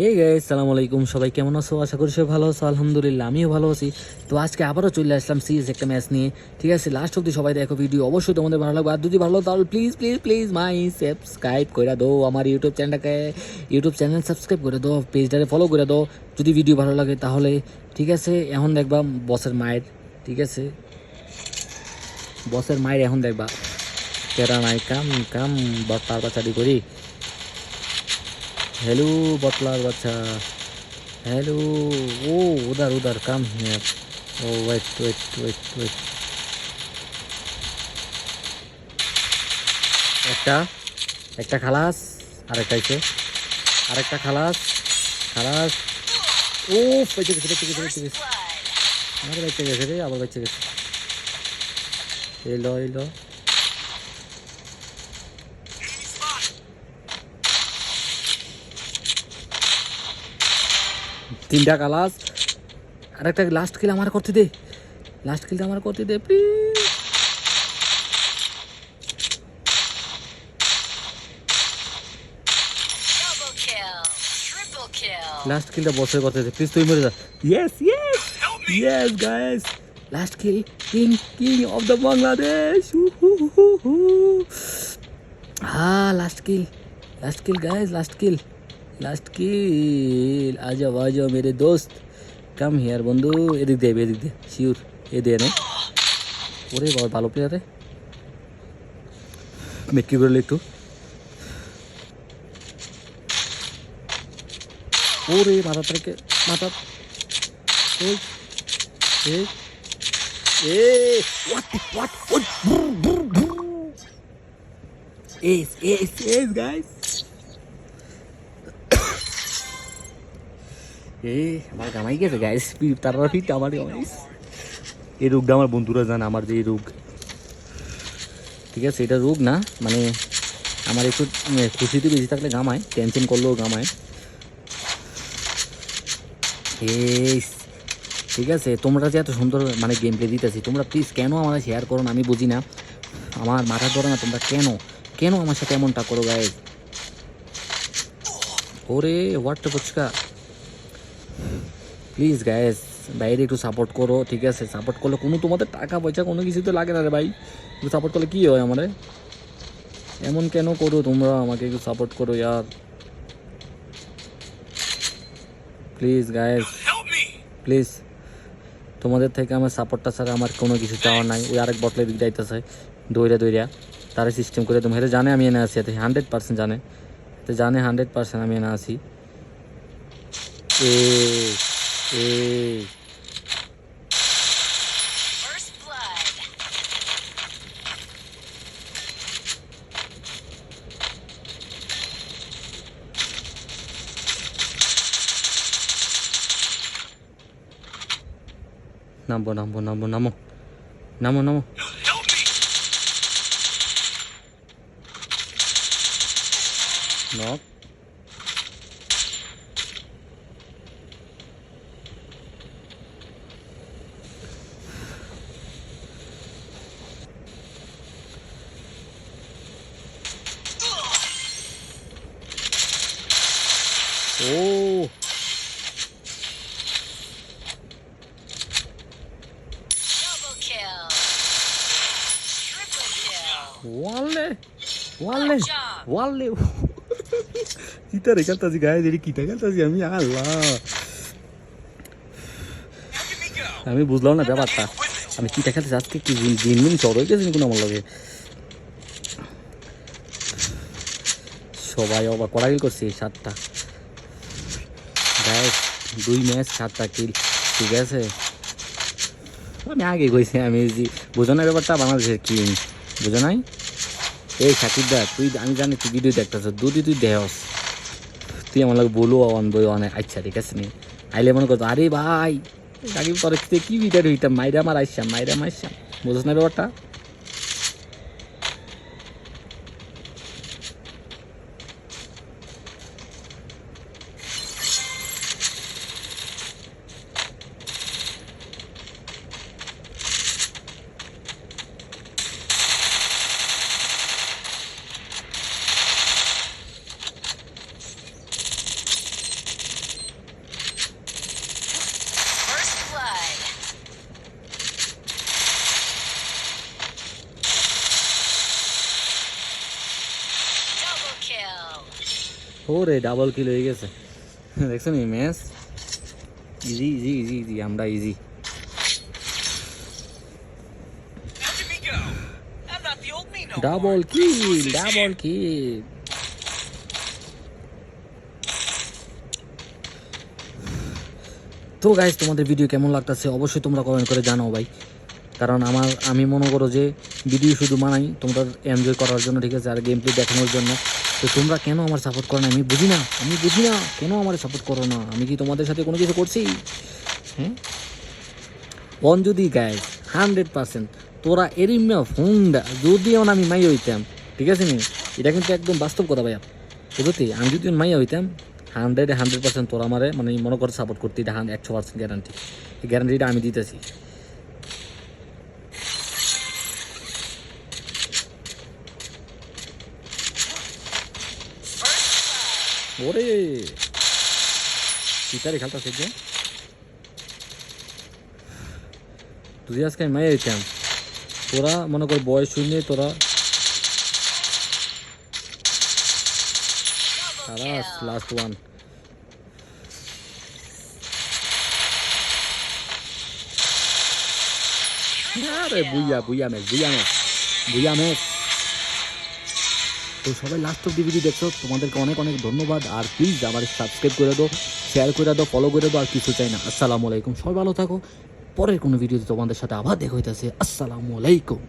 Hey guys, সালামু আলাইকুম। সবাই কেমন আছো? আশা করি সবাই ভালো আছো। আলহামদুলিল্লাহ, আমিও ভালো আছি। তো আজকে আবারও চলে আসলাম সিরিয়াস একটা ম্যাচ নিয়ে। ঠিক আছে, লাস্ট অব্দি সবাই দেখো ভিডিও, অবশ্যই তোমাদের ভালো লাগবে। আর যদি ভালো তাহলে please please please my subscribe করে দাও আমার ইউটিউব চ্যানেল সাবস্ক্রাইব করে দাও, পেজটারে ফলো করে দাও যদি ভিডিও ভালো লাগে তাহলে। ঠিক আছে, এখন দেখবা বসের মায়ের। ঠিক আছে, বসের মায়ের এখন দেখবা। তেরা নাই কাম কাম বটলার বাচ্চাটি করি। हेलो बटलार बच्चा, हेलो। ओ उधर उधर come here. Oh wait wait wait wait. একটা একটা খালাস, আরেকটা আছে, আরেকটা খালাস খালাস। ও বেঁচে গেছে বেঁচে গেছে বেঁচে গেছে, আমাদের বেঁচে গেছে রে, আবার বেঁচে গেছে। এলো এলো, তিনটা খালাস। আরেকটা লাস্ট কিল আমার করতে দে, লাস্ট কিলটা আমার করতে দে প্লিজ। লাস্ট কিলটা বসে করতে দে প্লিজ, তুই মরে যা। Yes yes yes guys, last kill, king king of the Bangladesh. हाँ last kill guys, last kill. आ जाओ मेरे दोस्त, कम हियर बंधु। এদিক দে শিওর, এ দে না। ওরে বাবা, ভালো প্লেয়ার রে। মেকি করলে একটু। ওরে মাথা থেকে মাথা। ওই এ এ হোয়াট এস গাইস। আমার গামাই গেছে গাইস, তারা ফিট আমার গামাইস। এই রোগটা আমার বন্ধুরা জানে, আমার যে এই রোগ। ঠিক আছে, এটা রোগ না, মানে আমার একটু খুশিতে বেশি থাকলে গামায়, টেনশন করলেও গামায়। ঠিক আছে, তোমরা যে এত সুন্দর মানে গেম প্লে দিতেছি, তোমরা প্লিজ কেন আমাদের শেয়ার করো না আমি বুঝি না। আমার মাথা ধরে না, তোমরা কেন কেন আমার সাথে এমনটা করো গাইস। ওরে হোয়াট ফুচকা, প্লিজ গাইস বাইরে একটু সাপোর্ট করো। ঠিক আছে, সাপোর্ট করলে কোনো তোমাদের টাকা পয়সা কোনো কিছু তো লাগে না রে ভাই। একটু সাপোর্ট করলে কী হয় আমারে, এমন কেন করো তোমরা, আমাকে একটু সাপোর্ট করো ইয়ার, প্লিজ গাইস প্লিজ। তোমাদের থেকে আমার সাপোর্টটা ছাড়া আমার কোনো কিছু চাওয়ার নাই। ওই আরেক বটলের দিক যাইতেছে দইরা তারা সিস্টেম করে, তুমি হেরে জানে আমি এনে আসি, এতে 100% জানে, এতে জানে 100% আমি এনে আসি। এ এ নামো নামো নামো নামো নামো নামো। নক ও ওয়ালে ওয়ালে ওয়ালে কিটা খেলতাছি গায়ে, যেটি কিটা খেলতাছি আমি, আল্লাহ আমি বুঝলাম না ব্যাপারটা। আমি কিটা খেলতেছি আজকে, কি জিন চড় হয়ে গেছে কোনো আমার লগে। সবাই অবাক কড়াইল করছে এই 7টা গায়ে, 2 ম্যাচ 7টা কিল। ঠিক আছে, আমি আগে কইছি, আমি বোঝো না ব্যাপারটা, বাংলাদেশের কিং বোঝো নাই। এই সাকিবদা তুই, আমি জানি তুই ভিডিও দেখতেছ, যদি তুই দেহস তুই আমার লাগে বলো বই অনেক। আচ্ছা ঠিক আছে নি, আইলে মনে করতো আরে ভাই সাকিব তোর কি ভিডিও হইতাম, মাইরা মারছাম বোঝোস না ব্যাপারটা। ওরে ডাবল কিল হয়ে গেছে, দেখছো নি match? Easy easy easy easy, আমরা easy. Double kill, double kill. তো গাইস, তোমাদের ভিডিও কেমন লাগতেছে অবশ্যই তোমরা কমেন্ট করে জানাও ভাই। কারণ আমি মনে করো যে ভিডিও শুধু বানাই তোমরা এনজয় করার জন্য, ঠিক আছে, আর গেম প্লে দেখানোর জন্য। তো তোমরা কেন আমার সাপোর্ট করো না আমি বুঝি না, কেন আমার সাপোর্ট করো না? আমি কি তোমাদের সাথে কোনো কিছু করছি? হ্যাঁ, অন যদি গাইস 100% তোরা এরিমিয়া ফোনটা যদি আমি মাই হইতাম, ঠিক আছে নি, এটা কিন্তু একদম বাস্তব কথা ভাইয়া। বুঝতে আমি যদি মাইয়া হইতাম 100% তোরা আমারে মানে মনে করে সাপোর্ট করতে, এটা 100% গ্যারান্টি। এই গ্যারান্টিটা আমি দিতেছি। ওরে পিতারে খেলতেছে যে তুই আজকে আমি মাইয়া হইতাম, তোরা মনে কর বয়স শুনে তোরা লাস্ট ওয়ান। আরে বুইয়া বুইয়া ম্যাচ, বুইয়া ম্যাচ। তো সবাই লাস্ট অব্দি ভিডিও দেখছো, তোমাদেরকে অনেক অনেক ধন্যবাদ। আর প্লিজ আমার সাবস্ক্রাইব করে দাও, শেয়ার করে দাও, ফলো করে দাও, আর কিছু চাই না। আসসালামু আলাইকুম, সবাই ভালো থাকো। পরের কোনো ভিডিওতে তোমাদের সাথে আবার দেখা হইতেছে। আসসালামু আলাইকুম।